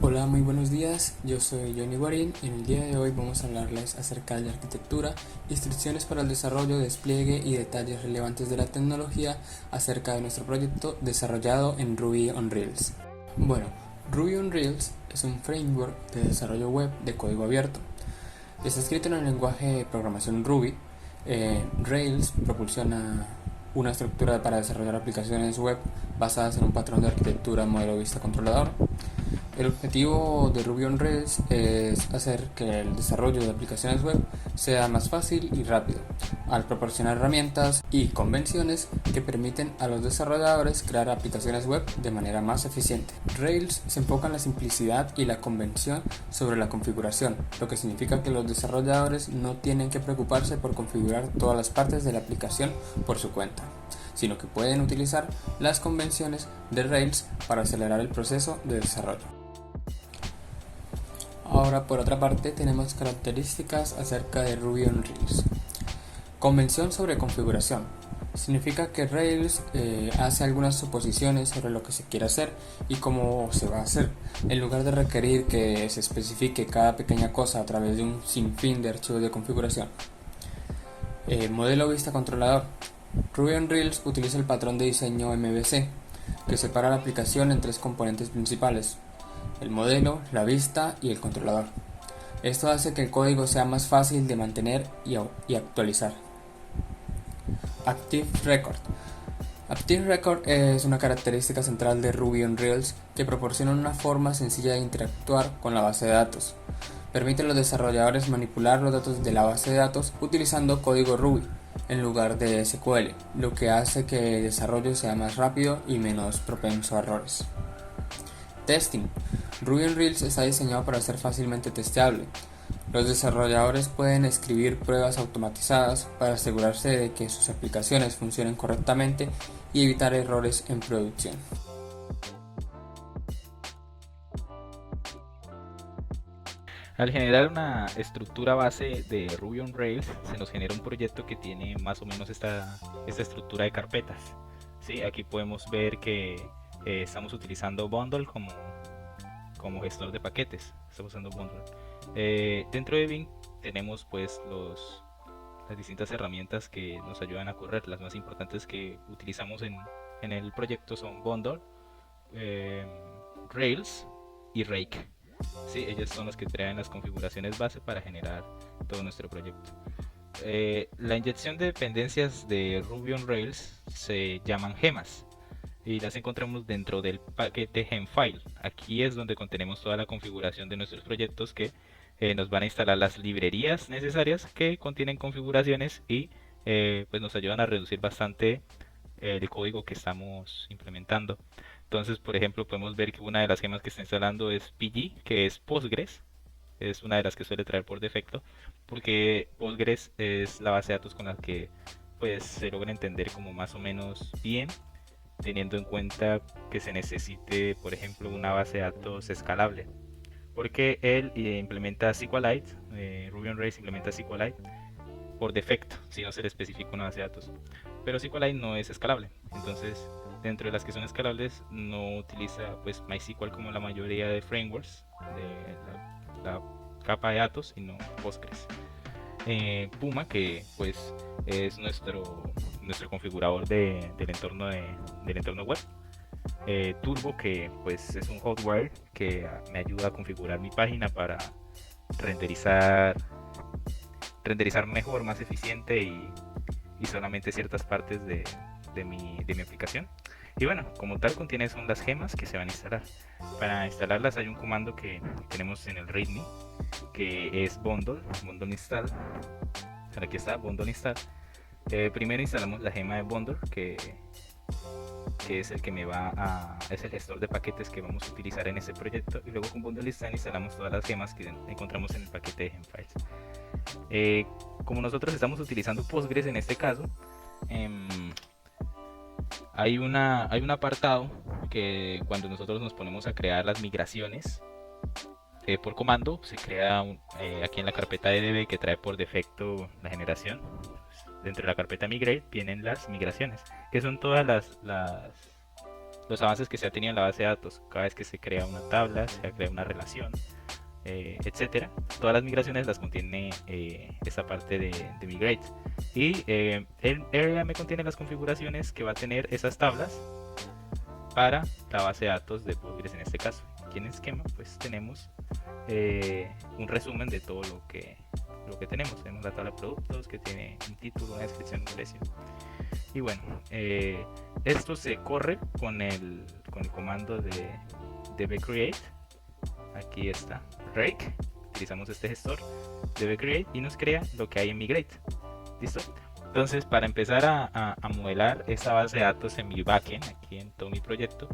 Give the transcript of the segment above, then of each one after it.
Hola, muy buenos días. Yo soy Johnny Guarín y en el día de hoy vamos a hablarles acerca de la arquitectura, instrucciones para el desarrollo, despliegue y detalles relevantes de la tecnología acerca de nuestro proyecto desarrollado en Ruby on Rails. Bueno, Ruby on Rails es un framework de desarrollo web de código abierto. Está escrito en el lenguaje de programación Ruby. Rails proporciona una estructura para desarrollar aplicaciones web basadas en un patrón de arquitectura modelo vista controlador. El objetivo de Ruby on Rails es hacer que el desarrollo de aplicaciones web sea más fácil y rápido, al proporcionar herramientas y convenciones que permiten a los desarrolladores crear aplicaciones web de manera más eficiente. Rails se enfoca en la simplicidad y la convención sobre la configuración, lo que significa que los desarrolladores no tienen que preocuparse por configurar todas las partes de la aplicación por su cuenta, sino que pueden utilizar las convenciones de Rails para acelerar el proceso de desarrollo. Ahora, por otra parte, tenemos características acerca de Ruby on Rails. Convención sobre configuración. Significa que Rails hace algunas suposiciones sobre lo que se quiere hacer y cómo se va a hacer, en lugar de requerir que se especifique cada pequeña cosa a través de un sinfín de archivos de configuración. Modelo vista controlador. Ruby on Rails utiliza el patrón de diseño MVC, que separa la aplicación en tres componentes principales: el modelo, la vista y el controlador. Esto hace que el código sea más fácil de mantener y actualizar. Active Record. Active Record es una característica central de Ruby on Rails que proporciona una forma sencilla de interactuar con la base de datos. Permite a los desarrolladores manipular los datos de la base de datos utilizando código Ruby en lugar de SQL, lo que hace que el desarrollo sea más rápido y menos propenso a errores. Testing. Ruby on Rails está diseñado para ser fácilmente testeable. Los desarrolladores pueden escribir pruebas automatizadas para asegurarse de que sus aplicaciones funcionen correctamente y evitar errores en producción. Al generar una estructura base de Ruby on Rails, se nos genera un proyecto que tiene más o menos esta estructura de carpetas. ¿Sí? Aquí podemos ver que estamos utilizando Bundle como gestor de paquetes. Estamos usando Bundle. Dentro de Bing tenemos pues las distintas herramientas que nos ayudan a correr. Las más importantes que utilizamos en el proyecto son Bundle, eh, Rails y Rake. Sí, ellos son los que traen las configuraciones base para generar todo nuestro proyecto. La inyección de dependencias de Ruby on Rails se llaman gemas y las encontramos dentro del paquete gemfile. Aquí es donde contenemos toda la configuración de nuestros proyectos que nos van a instalar las librerías necesarias que contienen configuraciones y pues nos ayudan a reducir bastante el código que estamos implementando. Entonces, por ejemplo, podemos ver que una de las gemas que está instalando es PG, que es Postgres. Es una de las que suele traer por defecto, porque Postgres es la base de datos con la que pues se logra entender como más o menos bien, teniendo en cuenta que se necesite, por ejemplo, una base de datos escalable. Porque él implementa SQLite, Ruby on Rails implementa SQLite por defecto, si no se le especifica una base de datos. Pero SQLite no es escalable. Entonces, dentro de las que son escalables, no utiliza pues MySQL como la mayoría de frameworks de la capa de datos, sino Postgres. Puma, que pues es nuestro configurador del entorno web. Turbo, que pues es un hotwire que me ayuda a configurar mi página para renderizar renderizar mejor, más eficiente y solamente ciertas partes de mi aplicación. Y bueno, como tal contiene son las gemas que se van a instalar. Para instalarlas hay un comando que tenemos en el README que es bundle install. Aquí está, bundle install. Primero instalamos la gema de bundle que es el que es el gestor de paquetes que vamos a utilizar en este proyecto, y luego con bundle install instalamos todas las gemas que encontramos en el paquete de gemfiles. Eh, Como nosotros estamos utilizando Postgres en este caso, em, hay un apartado que cuando nosotros nos ponemos a crear las migraciones por comando, se crea aquí en la carpeta de DB que trae por defecto la generación. Dentro de la carpeta migrate vienen las migraciones, que son todas los avances que se ha tenido en la base de datos, cada vez que se crea una tabla, se crea una relación, etcétera. Todas las migraciones las contiene esta parte de Migrate. Y el area me contiene las configuraciones que va a tener esas tablas para la base de datos de Postgres en este caso. Aquí en esquema pues tenemos un resumen de todo lo que tenemos. Tenemos la tabla de productos que tiene un título, una descripción, un precio. Y bueno, esto se corre con el comando de dbcreate. Aquí está, rake. Utilizamos este gestor dbcreate y nos crea lo que hay en migrate. ¿Listo? Entonces, para empezar a modelar esa base de datos en mi backend, aquí en todo mi proyecto,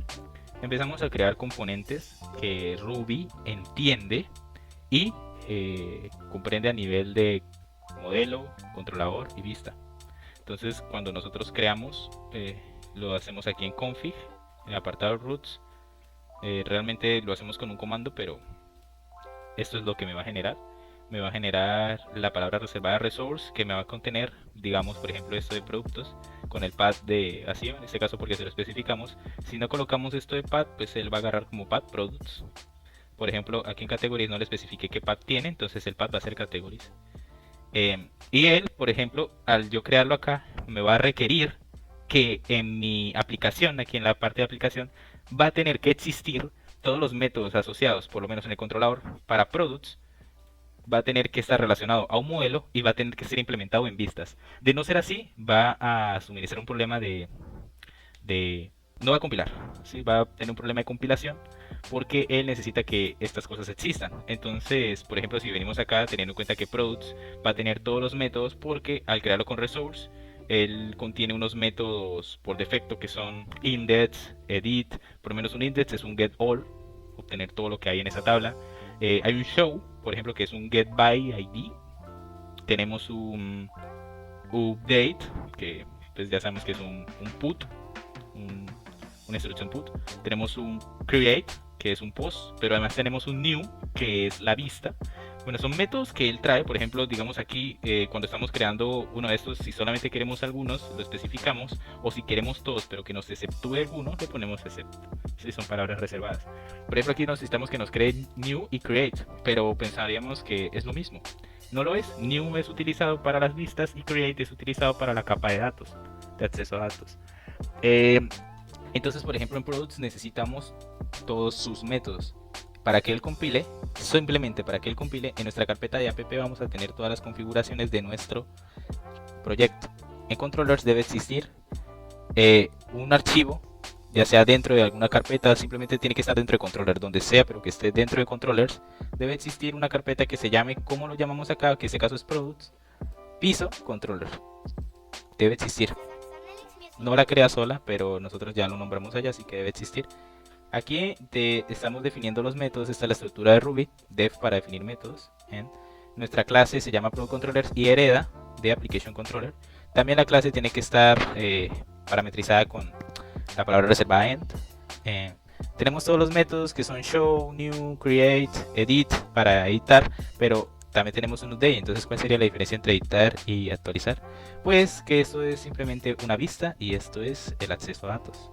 empezamos a crear componentes que Ruby entiende y comprende a nivel de modelo, controlador y vista. Entonces, cuando nosotros creamos, lo hacemos aquí en config, en el apartado roots. Realmente lo hacemos con un comando, pero esto es lo que me va a generar. Me va a generar la palabra reservada resource, que me va a contener, digamos, por ejemplo, esto de productos con el path de vacío, en este caso porque se lo especificamos. Si no colocamos esto de path, pues él va a agarrar como path products. Por ejemplo, aquí en categories no le especifique qué path tiene, entonces el path va a ser categories. Y él, por ejemplo, al yo crearlo acá, me va a requerir que en mi aplicación, aquí en la parte de aplicación, va a tener que existir todos los métodos asociados, por lo menos en el controlador, para products. Va a tener que estar relacionado a un modelo y va a tener que ser implementado en vistas. De no ser así, va a suministrar un problema no va a compilar, ¿sí? Va a tener un problema de compilación porque él necesita que estas cosas existan. Entonces, por ejemplo, si venimos acá teniendo en cuenta que products va a tener todos los métodos, porque al crearlo con resource, él contiene unos métodos por defecto que son index, edit. Por lo menos un index es un get all, obtener todo lo que hay en esa tabla. Hay un show, por ejemplo, que es un get by id. Tenemos un update, que pues ya sabemos que es un put, una instrucción put. Tenemos un create, que es un post, pero además tenemos un new, que es la vista. Bueno, son métodos que él trae. Por ejemplo, digamos aquí, cuando estamos creando uno de estos, si solamente queremos algunos, lo especificamos, o si queremos todos, pero que nos exceptúe alguno, le ponemos except. Sí, son palabras reservadas. Por ejemplo, aquí necesitamos que nos cree new y create, pero pensaríamos que es lo mismo. No lo es. New es utilizado para las vistas y create es utilizado para la capa de datos, de acceso a datos. Entonces, por ejemplo, en products necesitamos todos sus métodos. Para que él compile, simplemente para que él compile, en nuestra carpeta de app vamos a tener todas las configuraciones de nuestro proyecto. En controllers debe existir un archivo, ya sea dentro de alguna carpeta, simplemente tiene que estar dentro de controller, donde sea, pero que esté dentro de controllers. Debe existir una carpeta que se llame, como lo llamamos acá, que en este caso es products, piso, controller. Debe existir. No la crea sola, pero nosotros ya lo nombramos allá, así que debe existir. Aquí estamos definiendo los métodos. Esta es la estructura de Ruby, def para definir métodos. Nuestra clase se llama ProControllers y hereda de Application Controller. También la clase tiene que estar parametrizada con la palabra reservada end. Tenemos todos los métodos que son show, new, create, edit para editar, pero también tenemos un update. Entonces, ¿cuál sería la diferencia entre editar y actualizar? Pues que esto es simplemente una vista y esto es el acceso a datos.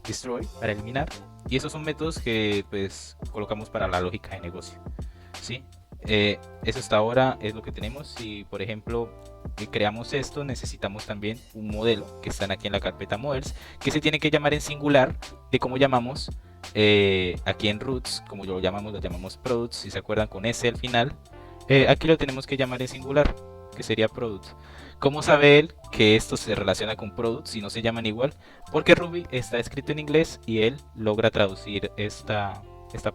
Destroy para eliminar, y esos son métodos que pues colocamos para la lógica de negocio, ¿sí? Eso hasta ahora es lo que tenemos. Si por ejemplo creamos esto, necesitamos también un modelo que están aquí en la carpeta models, que se tiene que llamar en singular, de cómo llamamos aquí en roots, como lo llamamos products, si se acuerdan, con S al final. Aquí lo tenemos que llamar en singular, que sería products. ¿Cómo sabe él que esto se relaciona con products si no se llaman igual? Porque Ruby está escrito en inglés y él logra traducir esta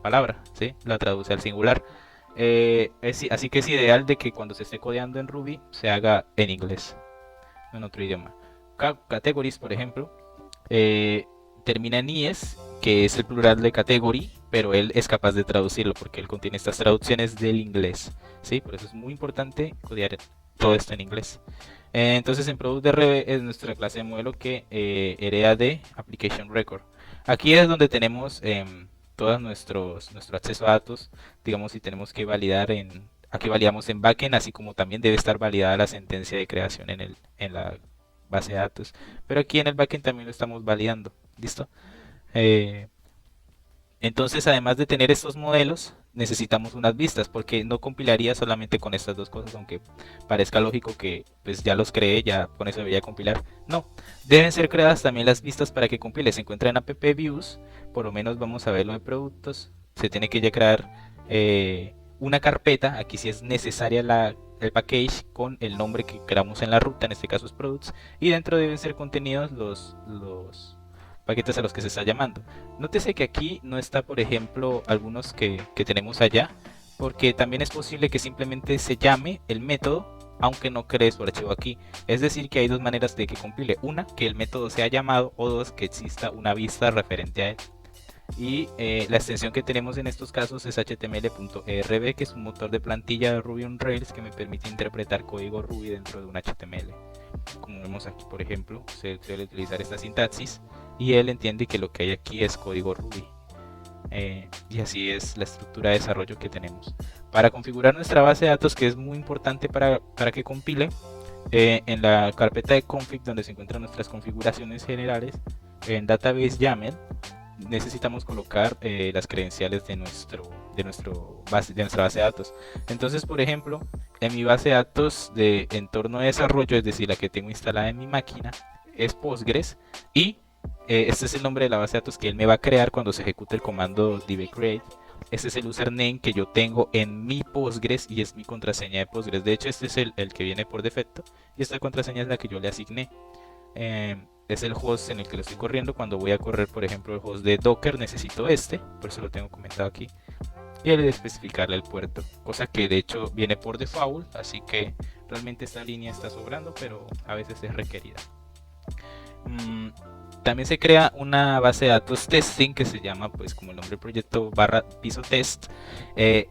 palabra, ¿sí? La traduce al singular. Así que es ideal de que cuando se esté codeando en Ruby se haga en inglés, no en otro idioma. Categories, por ejemplo, termina en IES, que es el plural de category, pero él es capaz de traducirlo porque él contiene estas traducciones del inglés, ¿sí? Por eso es muy importante codear todo esto en inglés. Entonces en Product DRB es nuestra clase de modelo que hereda de Application Record. Aquí es donde tenemos todo nuestro acceso a datos. Digamos, si tenemos que validar aquí validamos en backend, así como también debe estar validada la sentencia de creación en la base de datos. Pero aquí en el backend también lo estamos validando. ¿Listo? Eh, entonces, además de tener estos modelos, necesitamos unas vistas, porque no compilaría solamente con estas dos cosas, aunque parezca lógico que pues ya los creé, ya con eso debería compilar. No, deben ser creadas también las vistas para que compile. Se encuentra en app views, por lo menos vamos a ver lo de productos. Se tiene que ya crear una carpeta, aquí sí es necesaria el package con el nombre que queramos en la ruta, en este caso es products, y dentro deben ser contenidos los paquetes a los que se está llamando. Nótese que aquí no está, por ejemplo, algunos que tenemos allá, porque también es posible que simplemente se llame el método aunque no cree su archivo aquí. Es decir, que hay dos maneras de que compile: una, que el método sea llamado, o dos, que exista una vista referente a él. Y la extensión que tenemos en estos casos es html.erb, que es un motor de plantilla de Ruby on Rails que me permite interpretar código Ruby dentro de un HTML. Como vemos aquí, por ejemplo, se suele utilizar esta sintaxis y él entiende que lo que hay aquí es código Ruby. Y así es la estructura de desarrollo que tenemos. Para configurar nuestra base de datos, que es muy importante para que compile, en la carpeta de config, donde se encuentran nuestras configuraciones generales, en database YAML, necesitamos colocar las credenciales de nuestra base de datos. Entonces, por ejemplo, en mi base de datos de entorno de desarrollo, es decir, la que tengo instalada en mi máquina, es Postgres, y este es el nombre de la base de datos que él me va a crear cuando se ejecute el comando dbcreate. Este es el username que yo tengo en mi Postgres y es mi contraseña de Postgres. De hecho, este es el que viene por defecto y esta contraseña es la que yo le asigné. Es el host en el que lo estoy corriendo. Cuando voy a correr, por ejemplo, el host de Docker, necesito este, por eso lo tengo comentado aquí. Y he de especificarle el puerto, cosa que de hecho viene por default, así que realmente esta línea está sobrando, pero a veces es requerida. También se crea una base de datos testing que se llama, pues como el nombre del proyecto, barra piso test,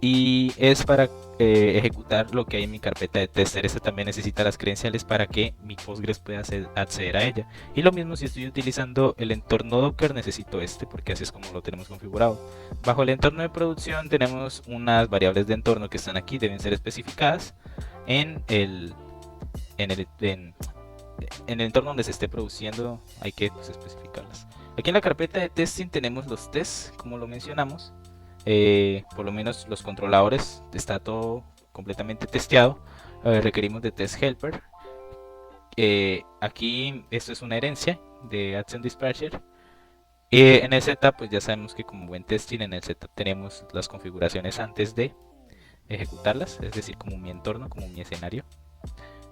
y es para ejecutar lo que hay en mi carpeta de tester. Esta también necesita las credenciales para que mi Postgres pueda acceder a ella. Y lo mismo si estoy utilizando el entorno Docker, necesito este, porque así es como lo tenemos configurado. Bajo el entorno de producción tenemos unas variables de entorno que están aquí, deben ser especificadas en el entorno donde se esté produciendo. Hay que pues, especificarlas. Aquí en la carpeta de testing tenemos los tests, como lo mencionamos. Por lo menos los controladores, está todo completamente testeado. Requerimos de test helper. Aquí esto es una herencia de Action Dispatcher. En el setup, pues ya sabemos que como buen testing, en el setup tenemos las configuraciones antes de ejecutarlas, es decir, como mi entorno, como mi escenario.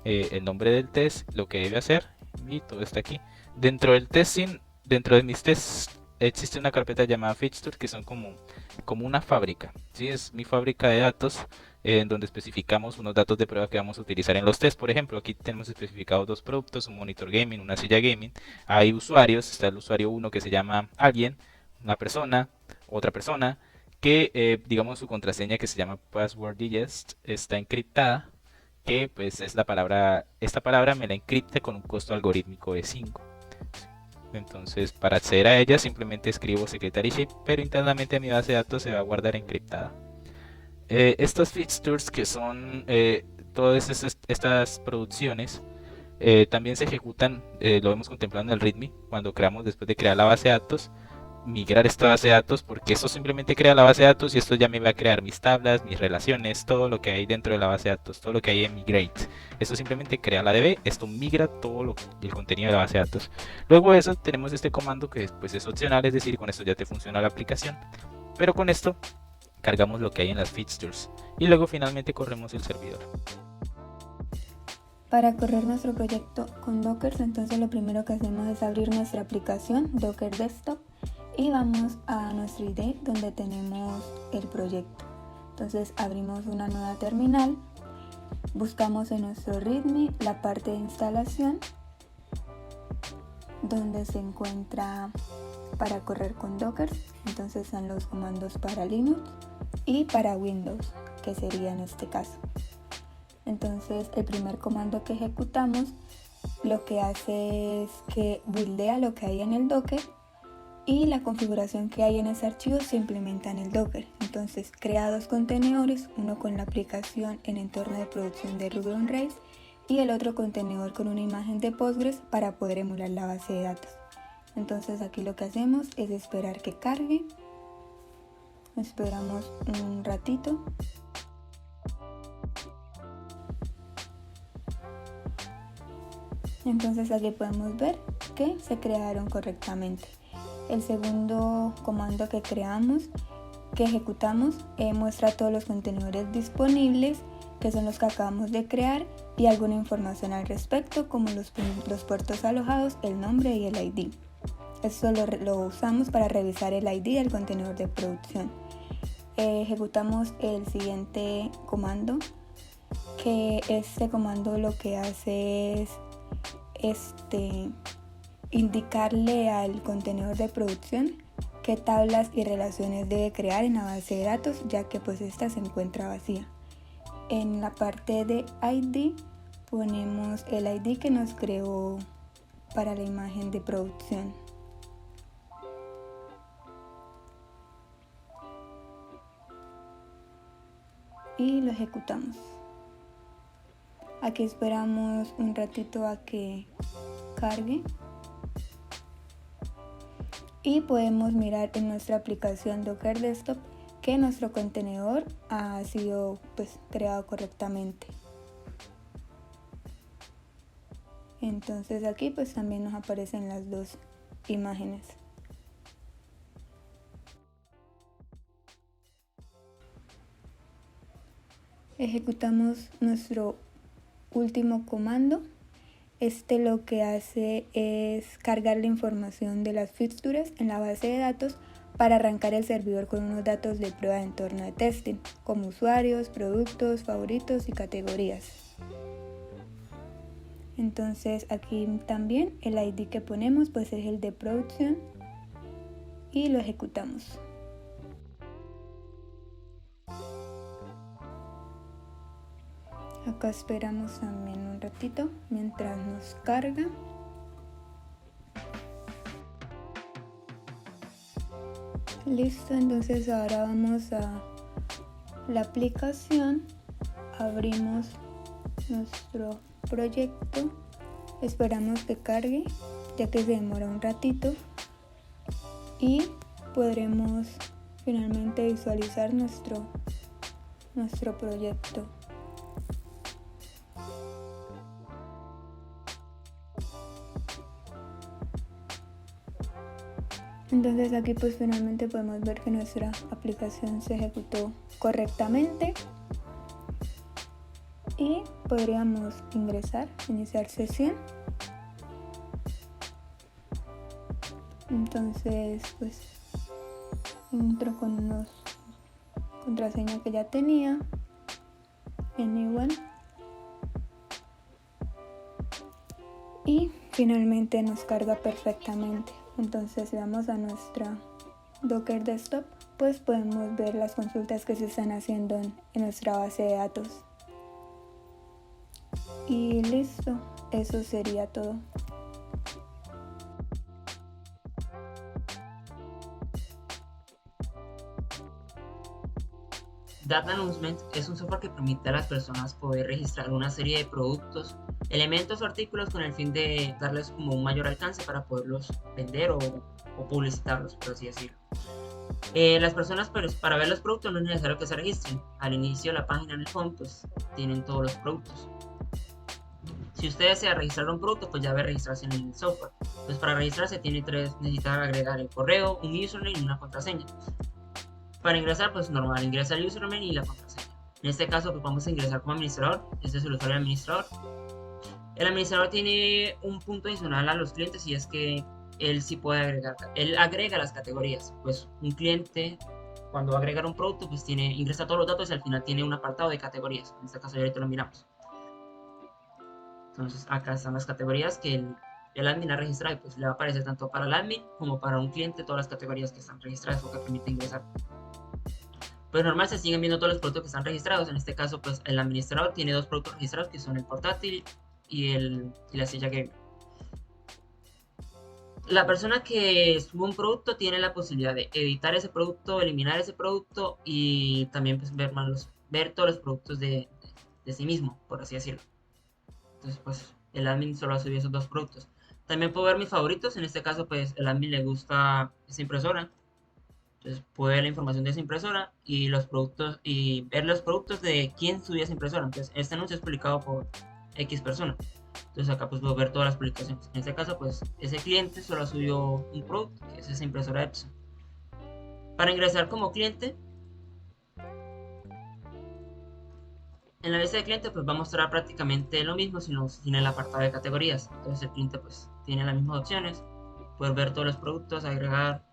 El nombre del test, lo que debe hacer, y todo está aquí. Dentro del testing, dentro de mis tests, existe una carpeta llamada fixture, que son como una fábrica. ¿Sí? Es mi fábrica de datos, en donde especificamos unos datos de prueba que vamos a utilizar en los tests. Por ejemplo, aquí tenemos especificados dos productos: un monitor gaming, una silla gaming. Hay usuarios, está el usuario 1 que se llama alguien, una persona, otra persona, que digamos su contraseña, que se llama password digest, está encriptada, que pues es esta palabra me la encripta con un costo algorítmico de 5. Entonces, para acceder a ella simplemente escribo secretary ship, pero internamente mi base de datos se va a guardar encriptada. Estos fixtures, que son todas estas producciones, también se ejecutan, lo hemos contemplado en el README, cuando creamos, después de crear la base de datos, migrar esta base de datos, porque esto simplemente crea la base de datos y esto ya me va a crear mis tablas, mis relaciones, todo lo que hay dentro de la base de datos, todo lo que hay en migrate. Esto simplemente crea la DB, esto migra todo el contenido de la base de datos. Luego de eso tenemos este comando que pues es opcional, es decir, con esto ya te funciona la aplicación, pero con esto cargamos lo que hay en las fixtures y luego finalmente corremos el servidor. Para correr nuestro proyecto con Docker, entonces lo primero que hacemos es abrir nuestra aplicación Docker Desktop y vamos a nuestro IDE donde tenemos el proyecto. Entonces abrimos una nueva terminal, buscamos en nuestro README la parte de instalación donde se encuentra para correr con Docker. Entonces están los comandos para Linux y para Windows, que sería en este caso. Entonces el primer comando que ejecutamos lo que hace es que buildea lo que hay en el Docker y la configuración que hay en ese archivo se implementa en el Docker. Entonces crea dos contenedores, uno con la aplicación en entorno de producción de Ruby on Rails y el otro contenedor con una imagen de Postgres para poder emular la base de datos. Entonces aquí lo que hacemos es esperar que cargue. Esperamos un ratito. Entonces aquí podemos ver que se crearon correctamente. El segundo comando que ejecutamos, muestra todos los contenedores disponibles, que son los que acabamos de crear, y alguna información al respecto, como los puertos alojados, el nombre y el ID. Esto lo usamos para revisar el ID del contenedor de producción. Ejecutamos el siguiente comando, que este comando lo que hace es indicarle al contenedor de producción qué tablas y relaciones debe crear en la base de datos, ya que pues esta se encuentra vacía. En la parte de ID ponemos el ID que nos creó para la imagen de producción. Y lo ejecutamos. Aquí esperamos un ratito a que cargue. Y podemos mirar en nuestra aplicación Docker Desktop que nuestro contenedor ha sido creado correctamente. Entonces aquí también nos aparecen las dos imágenes. Ejecutamos nuestro último comando. Lo que hace es cargar la información de las fixtures en la base de datos para arrancar el servidor con unos datos de prueba de entorno de testing, como usuarios, productos, favoritos y categorías. Entonces aquí también el ID que ponemos es el de producción y lo ejecutamos. Acá esperamos también un ratito mientras nos carga. Listo, entonces ahora vamos a la aplicación, abrimos nuestro proyecto, esperamos que cargue ya que se demora un ratito y podremos finalmente visualizar nuestro proyecto. Entonces aquí finalmente podemos ver que nuestra aplicación se ejecutó correctamente y podríamos iniciar sesión. Entonces entro con una contraseña que ya tenía, anyone, y finalmente nos carga perfectamente. Entonces le damos a nuestra Docker Desktop, podemos ver las consultas que se están haciendo en nuestra base de datos. Y listo, eso sería todo. Data Announcement es un software que permite a las personas poder registrar una serie de productos, elementos o artículos con el fin de darles como un mayor alcance para poderlos vender o publicitarlos, por así decirlo. Las personas para ver los productos no es necesario que se registren. Al inicio de la página en el home tienen todos los productos. Si usted desea registrar un producto, ya debe registrarse en el software. Para registrarse necesita agregar el correo, un username y una contraseña. Para ingresar, normal, ingresa el username y la contraseña. En este caso, vamos a ingresar como administrador. Este es el usuario del administrador. El administrador tiene un punto adicional a los clientes y es que él sí puede agregar, él agrega las categorías. Un cliente, cuando va a agregar un producto, ingresa todos los datos y al final tiene un apartado de categorías. En este caso, ya ahorita lo miramos. Entonces, acá están las categorías que el admin ha registrado y le va a aparecer tanto para el admin como para un cliente todas las categorías que están registradas o que permite ingresar. Normal se siguen viendo todos los productos que están registrados. En este caso, el administrador tiene dos productos registrados que son el portátil y la silla gamer. La persona que sube un producto tiene la posibilidad de editar ese producto, eliminar ese producto y también ver todos los productos de sí mismo, por así decirlo. Entonces, el admin solo ha subido esos dos productos. También puedo ver mis favoritos, en este caso pues el admin le gusta esa impresora. Entonces puedo ver la información de esa impresora y los productos y ver los productos de quién subió esa impresora. Entonces este anuncio es publicado por X persona. Entonces acá pues puedo ver todas las publicaciones. En este caso pues ese cliente solo subió un producto, que es esa impresora Epson. Para ingresar como cliente, en la lista de clientes pues va a mostrar prácticamente lo mismo sin el apartado de categorías. Entonces el cliente pues tiene las mismas opciones. Puedes ver todos los productos, agregar,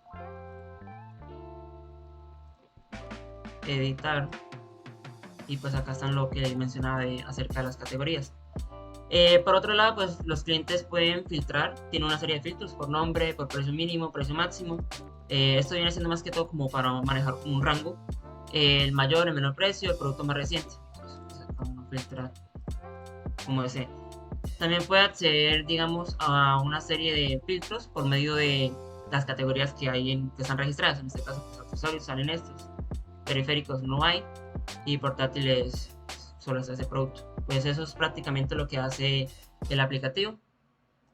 editar, y pues acá están lo que mencionaba acerca de las categorías. Por otro lado, pues los clientes pueden filtrar, tiene una serie de filtros por nombre, por precio mínimo, precio máximo. Esto viene siendo más que todo como para manejar un rango, el mayor, el menor precio, el producto más reciente. Entonces, pues, uno filtra como desee. También puede acceder, digamos, a una serie de filtros por medio de las categorías que que están registradas. En este caso, pues, accesorios salen estos, periféricos no hay, y portátiles solo es ese producto. Pues eso es prácticamente lo que hace el aplicativo.